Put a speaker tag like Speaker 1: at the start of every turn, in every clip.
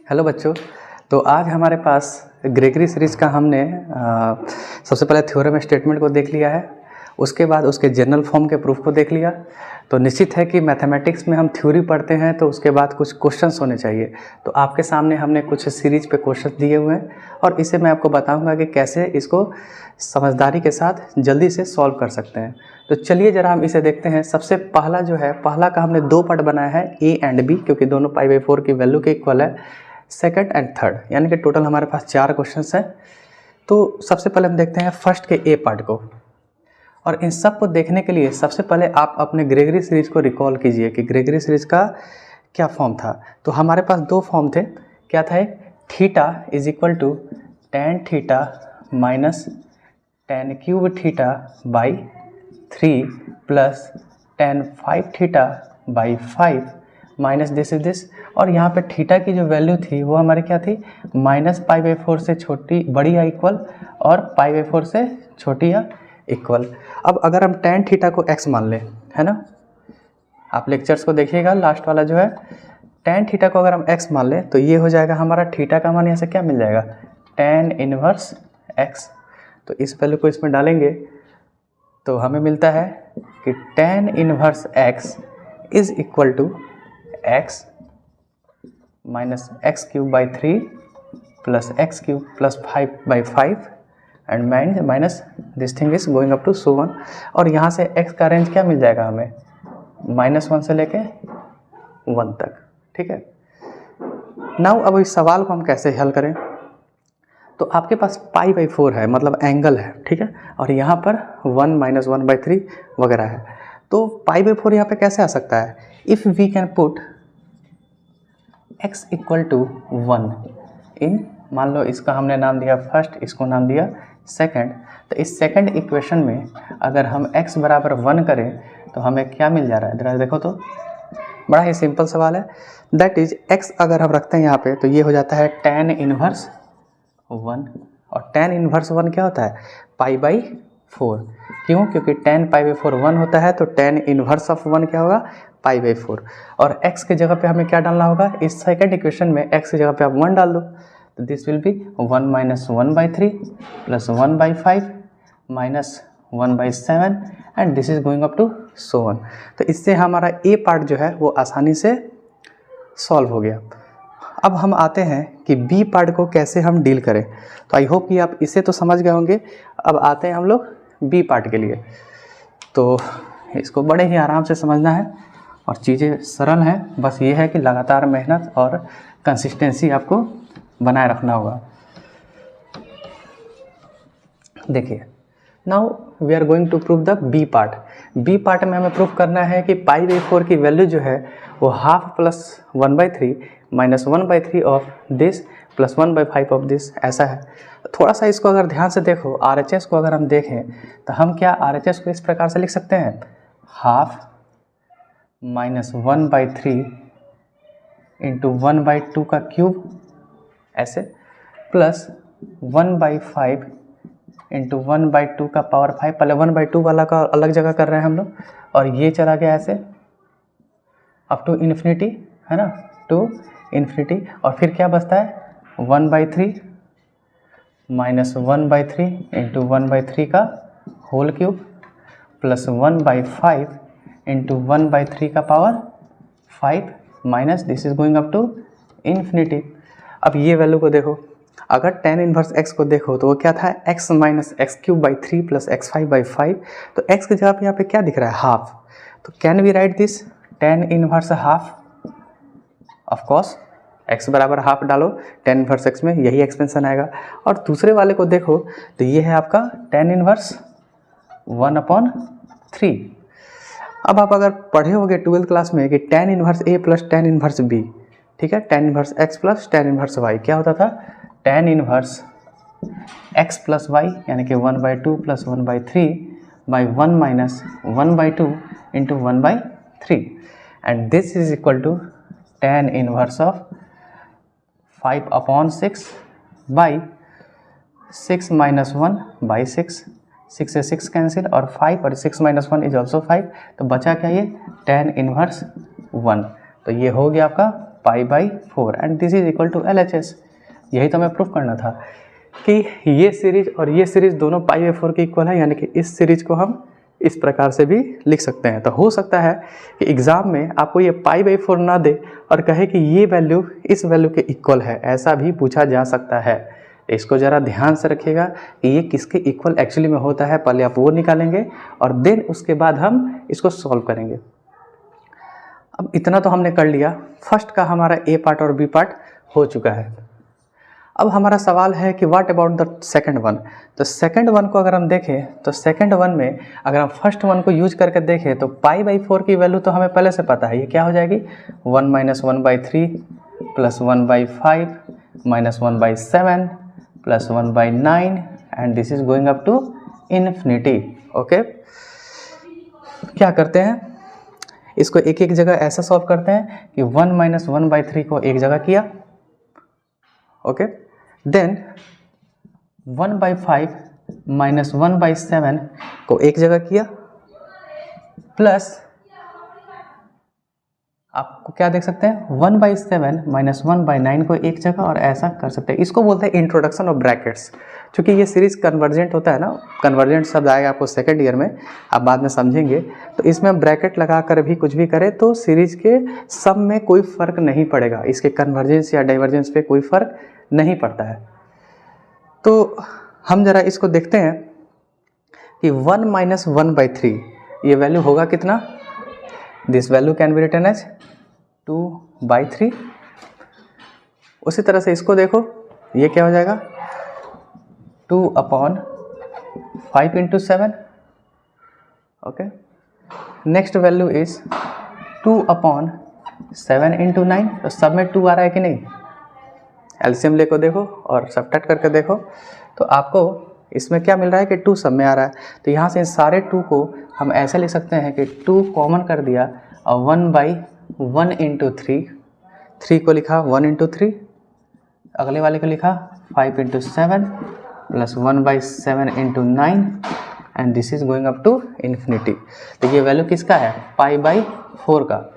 Speaker 1: Hello बच्चों। तो आज हमारे पास ग्रेगरी सीरीज़ का हमने सबसे पहले थ्योरम स्टेटमेंट को देख लिया है, उसके बाद उसके जनरल फॉर्म के प्रूफ को देख लिया। तो निश्चित है कि मैथमेटिक्स में हम थ्योरी पढ़ते हैं तो उसके बाद कुछ क्वेश्चंस होने चाहिए। तो आपके सामने हमने कुछ सीरीज पे क्वेश्चंस दिए हुए हैं और इसे मैं आपको बताऊंगा कि कैसे इसको समझदारी के साथ जल्दी से सॉल्व कर सकते हैं। तो चलिए ज़रा हम इसे देखते हैं। सबसे पहला जो है, पहला का हमने दो पार्ट बनाया है, ए एंड बी, क्योंकि दोनों π/4 की वैल्यू के इक्वल है। सेकंड एंड थर्ड, यानी कि टोटल हमारे पास 4 क्वेश्चंस हैं। तो सबसे पहले हम देखते हैं फर्स्ट के ए पार्ट को। और इन सब को देखने के लिए सबसे पहले आप अपने ग्रेगरी सीरीज को रिकॉल कीजिए कि ग्रेगरी सीरीज का क्या फॉर्म था। तो हमारे पास दो फॉर्म थे। क्या था? एक theta is equal to tan theta minus tan cube theta by 3 प्लस tan 5 theta by 5 minus this is this. और यहाँ पे थीटा की जो वैल्यू थी वो हमारी क्या थी? -π/4 से छोटी बड़ी या इक्वल और π/4 से छोटी या इक्वल। अब अगर हम tan थीटा को x मान लें, है ना, आप लेक्चर्स को देखिएगा, लास्ट वाला जो है, tan थीटा को अगर हम x मान लें तो ये हो जाएगा हमारा थीटा का मान यहाँ से क्या मिल जाएगा? tan inverse x। तो इस वैल्यू को इसमें डालेंगे तो हमें मिलता है कि tan inverse x is equal to x minus x cube by 3 plus x cube plus 5/5 and minus this thing is going up to so on. और यहाँ से x का रेंज क्या मिल जाएगा हमें? -1 से लेके 1 तक। ठीक है। नाउ अब इस सवाल को हम कैसे हल करें? तो आपके पास π/4 है, मतलब एंगल है, ठीक है, और यहाँ पर 1 - 1/3 वगैरह है। तो π/4 यहाँ पे कैसे आ सकता है? If we can put x equal to 1 in, मान लो इसका हमने नाम दिया फर्स्ट, इसको नाम दिया सेकंड। तो इस सेकंड इक्वेशन में अगर हम x बराबर 1 करें तो हमें क्या मिल जा रहा है? जरा देखो तो, बड़ा ही सिंपल सवाल है। दैट इज x अगर हम रखते हैं यहाँ पे तो ये हो जाता है tan इनवर्स 1। और tan इनवर्स 1 क्या होता है? π/4। क्यों? क्योंकि tan π/4 1 होता है, तो tan इनवर्स ऑफ 1 क्या होगा? π/4। और x के जगह पे हमें क्या डालना होगा? इस सेकंड इक्वेशन में x की जगह पे आप 1 डाल दो, तो this will be 1 - 1/3 plus 1/5 minus 1/7 and this is going up to so on. तो इससे हमारा ए पार्ट जो है वो आसानी से सॉल्व हो गया। अब हम आते हैं कि बी पार्ट को कैसे हम डील करें। तो आई होप कि आप इसे तो समझ गए होंगे। अब आते हैं हम लोग बी पार्ट के लिए। तो इसको बड़े ही आराम से समझना है और चीज़ें सरल हैं, बस ये है कि लगातार मेहनत और कंसिस्टेंसी आपको बनाए रखना होगा। देखिए, now we are going to prove the B part. B part में हमें प्रूव करना है कि π/4 की वैल्यू जो है वो half plus 1/3 minus 1/3 of this plus 1/5 of this, ऐसा है। थोड़ा सा इसको अगर ध्यान से देखो, RHS को अगर हम देखें तो हम क्या RHS को इस प्रकार से लिख सकते हैं? हाफ माइनस 1/3 इंटू 1/2 का क्यूब, ऐसे, प्लस 1/5 इंटू 1/2 का पावर 5। पहले 1/2 वाला का अलग जगह कर रहे हैं हम लोग, और ये चला गया ऐसे अप टू इन्फिनिटी, है ना, टू इन्फिनिटी। और फिर क्या बचता है? 1/3 माइनस 1/3 इंटू 1/3 का होल क्यूब प्लस 1/5 इंटू 1/3 का power 5 minus this is going up to infinity. अब ये वैल्यू को देखो, अगर tan इनवर्स x को देखो तो वो क्या था? x minus x cube by 3 plus x5/5। तो x की जगह पे यहाँ पे क्या दिख रहा है? हाफ। तो can we write this tan inverse half? Of course, x बराबर हाफ डालो tan इनवर्स x में, यही एक्सपेंशन आएगा। और दूसरे वाले को देखो तो ये है आपका tan इनवर्स 1/3। अब आप अगर पढ़े होंगे 12th क्लास में कि tan inverse a plus tan inverse b, ठीक है, tan inverse x plus tan inverse y क्या होता था? tan inverse x plus y, यानी कि 1/2 plus 1/3 by 1 minus 1/2 into 1/3 and this is equal to tan inverse of 5/6 by 6 minus 1 by 6, 6 से 6 cancel, और 5 और 6 माइनस 1 इज ऑल्सो 5। तो बचा क्या? ये tan इनवर्स 1। तो ये हो गया आपका π/4 and this is equal to LHS। यही तो हमें प्रूफ करना था कि ये सीरीज और ये सीरीज दोनों π/4 के इक्वल है, यानी कि इस सीरीज को हम इस प्रकार से भी लिख सकते हैं। तो हो सकता है कि एग्ज़ाम में आपको ये π/4 ना दे और कहे कि ये वैल्यू इस वैल्यू के इक्वल है, ऐसा भी पूछा जा सकता है। इसको ज़रा ध्यान से रखिएगा कि ये किसके इक्वल एक्चुअली में होता है। पहले आप वो निकालेंगे और देन उसके बाद हम इसको सॉल्व करेंगे। अब इतना तो हमने कर लिया, फर्स्ट का हमारा ए पार्ट और बी पार्ट हो चुका है। अब हमारा सवाल है कि what about the second one. तो सेकंड वन को अगर हम देखें तो सेकंड वन में अगर हम फर्स्ट वन को यूज करके देखें तो π/4 की वैल्यू तो हमें पहले से पता है, ये क्या हो जाएगी 1 - 1/3 + 1/5 - 1/7 + 1/9 and this is going up to infinity. Okay, क्या करते हैं, इसको एक एक जगह ऐसा सॉल्व करते हैं कि 1 - 1/3 को एक जगह किया, ओके, देन 1/5 - 1/7 को एक जगह किया, प्लस आपको क्या देख सकते हैं 1/7 - 1/9 को एक जगह और ऐसा कर सकते हैं। इसको बोलते हैं इंट्रोडक्शन ऑफ ब्रैकेट्स। क्योंकि ये सीरीज कन्वर्जेंट होता है ना, कन्वर्जेंट शब्द आएगा आपको सेकंड ईयर में, आप बाद में समझेंगे। तो इसमें हम ब्रैकेट लगा कर भी कुछ भी करें तो सीरीज के सम में कोई फ़र्क नहीं पड़ेगा, इसके कन्वर्जेंस या डाइवर्जेंस पे कोई फ़र्क नहीं पड़ता है। तो हम ज़रा इसको देखते हैं कि 1 - 1/3 ये वैल्यू होगा कितना, this value can be written as 2/3। उसी तरह से इसको देखो, ये क्या हो जाएगा 2/5 × 7। Okay, next value is 2/7 × 9। तो सब में 2 आ रहा है कि नहीं, एलसीएम लेको देखो और सब्ट्रैक्ट करके देखो तो आपको इसमें क्या मिल रहा है कि 2 सब में आ रहा है। तो यहाँ से इन सारे 2 को हम ऐसे लिख सकते हैं कि 2 कॉमन कर दिया और 1/1 × 3, 3 को लिखा 1 × 3, अगले वाले को लिखा 5 × 7 + 1/7 × 9 and this is going up to infinity. तो ये वैल्यू किसका है, π/4 का।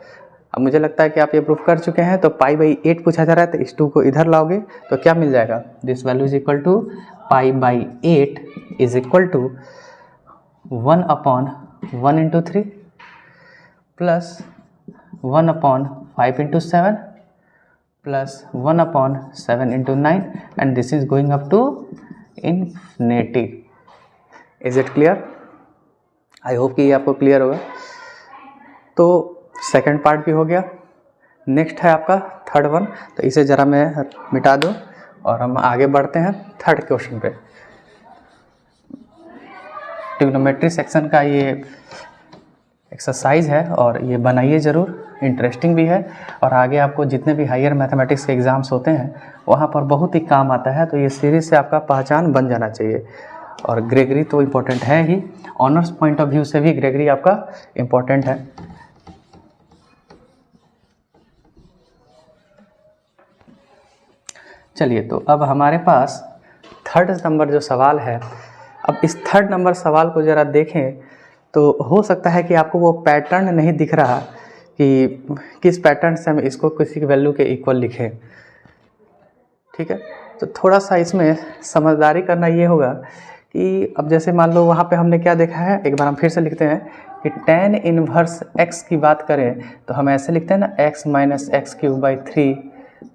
Speaker 1: अब मुझे लगता है कि आप ये प्रूफ कर चुके हैं। तो π/8 पूछा जा रहा है, तो इस 2 को इधर लाओगे तो क्या मिल जाएगा, this value is equal to π/8 is equal to 1/1 × 3 plus 1/5 × 7 plus 1/7 × 9 and this is going up to infinity. Is it clear? I hope कि ये आपको क्लियर होगा। तो सेकंड पार्ट भी हो गया, नेक्स्ट है आपका थर्ड वन। तो इसे ज़रा मैं मिटा दूँ और हम आगे बढ़ते हैं थर्ड क्वेश्चन पे। ट्रिग्नोमेट्री सेक्शन का ये एक्सरसाइज है और ये बनाइए ज़रूर, इंटरेस्टिंग भी है और आगे आपको जितने भी हायर मैथमेटिक्स के एग्ज़ाम्स होते हैं वहाँ पर बहुत ही काम आता है। तो ये सीरीज से आपका पहचान बन जाना चाहिए। और ग्रेगरी तो इम्पोर्टेंट है ही, ऑनर्स पॉइंट ऑफ व्यू से भी ग्रेगरी आपका इम्पोर्टेंट है। चलिए, तो अब हमारे पास थर्ड नंबर जो सवाल है, अब इस थर्ड नंबर सवाल को ज़रा देखें तो हो सकता है कि आपको वो पैटर्न नहीं दिख रहा कि किस पैटर्न से हम इसको किसी की वैल्यू के इक्वल लिखें। ठीक है, तो थोड़ा सा इसमें समझदारी करना ये होगा कि अब जैसे मान लो वहाँ पे हमने क्या देखा है, एक बार हम फिर से लिखते हैं कि tan इनवर्स x की बात करें तो हम ऐसे लिखते हैं ना, x - x³ / 3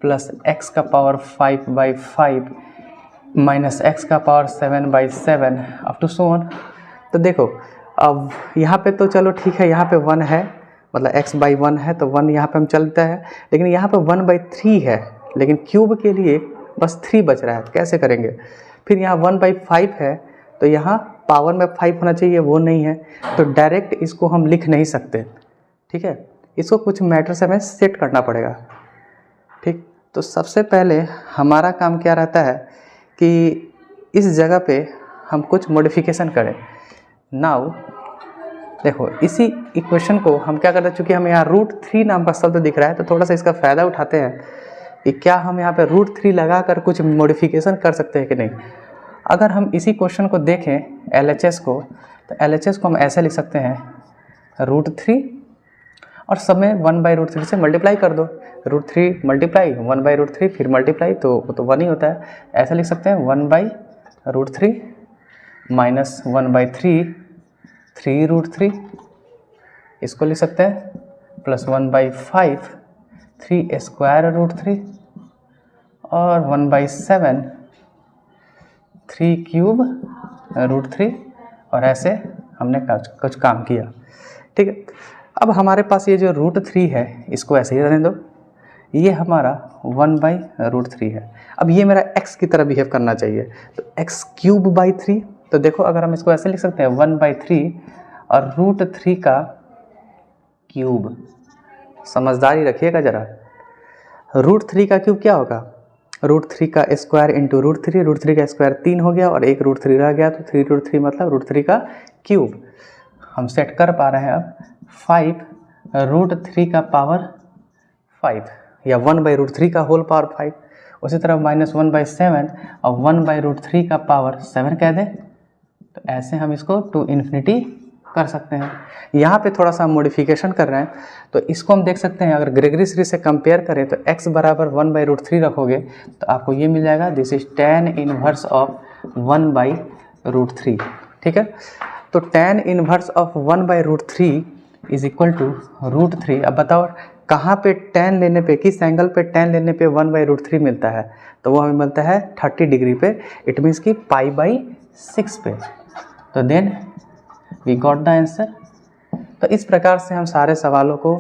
Speaker 1: प्लस x का पावर 5/5 माइनस x का power 7/7 up to so on. तो देखो अब यहाँ पे तो चलो ठीक है, यहाँ पे 1 है, मतलब x/1 है तो 1 यहाँ पे हम चलता है, लेकिन यहाँ पे 1/3 है, लेकिन क्यूब के लिए बस 3 बच रहा है, कैसे करेंगे। फिर यहाँ 1/5 है तो यहाँ पावर में 5 होना चाहिए, वो नहीं है, तो डायरेक्ट इसको हम लिख नहीं सकते। ठीक है, इसको कुछ मैटर से हमें सेट करना पड़ेगा। ठीक, तो सबसे पहले हमारा काम क्या रहता है कि इस जगह पे हम कुछ मॉडिफिकेशन करें। नाउ देखो, इसी इक्वेशन को हम क्या करते हैं, चूँकि हमें यहाँ √3 नाम का शब्द दिख रहा है तो थोड़ा सा इसका फ़ायदा उठाते हैं कि क्या हम यहाँ पे √3 लगा कर कुछ मॉडिफिकेशन कर सकते हैं कि नहीं। अगर हम इसी क्वेश्चन को देखें LHS को, तो LHS को हम ऐसे लिख सकते हैं √3 और सब में 1/√3 से मल्टीप्लाई कर दो। √3 मल्टीप्लाई 1/√3 फिर मल्टीप्लाई तो वो तो 1 ही होता है। ऐसा लिख सकते हैं 1/√3 माइनस 1/3 3√3, इसको लिख सकते हैं प्लस 1/5 3² √3 और 1/7 3³ √3 और ऐसे हमने कुछ काम किया। ठीक है, अब हमारे पास ये जो √3 है इसको ऐसे ही रहने दो, ये हमारा 1/√3 है। अब ये मेरा x की तरह बिहेव करना चाहिए, तो x³/3, तो देखो अगर हम इसको ऐसे लिख सकते हैं 1/3 और √3 का क्यूब, समझदारी रखिएगा ज़रा। √3 का क्यूब क्या होगा, √3 का स्क्वायर इंटू √3, √3 का स्क्वायर 3 हो गया और एक √3 रह गया, तो 3√3 मतलब √3 का क्यूब। हम सेट कर पा रहे हैं अब 5 √3 का पावर 5 या 1/√3 का होल पावर 5। उसी तरह माइनस 1/7 और 1/√3 का पावर 7 कह दें, तो ऐसे हम इसको टू इन्फिनिटी कर सकते हैं। यहाँ पे थोड़ा सा मॉडिफिकेशन कर रहे हैं, तो इसको हम देख सकते हैं अगर ग्रेगरी सीरीज से कंपेयर करें तो x बराबर 1/√3 रखोगे तो आपको ये मिल जाएगा, this is tan inverse of 1/√3। ठीक है, तो tan inverse of 1/√3 is equal to √3। अब बताओ कहाँ पे tan लेने पे, किस एंगल पे tan लेने पे 1/√3 मिलता है, तो वो हमें मिलता है 30 डिग्री पे, इट मीन्स कि π/6 पे। तो then we got the answer. तो इस प्रकार से हम सारे सवालों को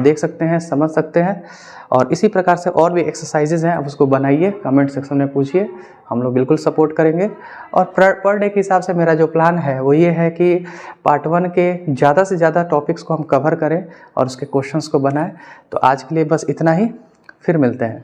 Speaker 1: देख सकते हैं, समझ सकते हैं, और इसी प्रकार से और भी एक्सरसाइजेज हैं, आप उसको बनाइए, कमेंट सेक्शन में पूछिए, हम लोग बिल्कुल सपोर्ट करेंगे। और पर डे के हिसाब से मेरा जो प्लान है वो ये है कि पार्ट 1 के ज़्यादा से ज़्यादा टॉपिक्स को हम कवर करें और उसके क्वेश्चंस को बनाएं। तो आज के लिए बस इतना ही, फिर मिलते हैं।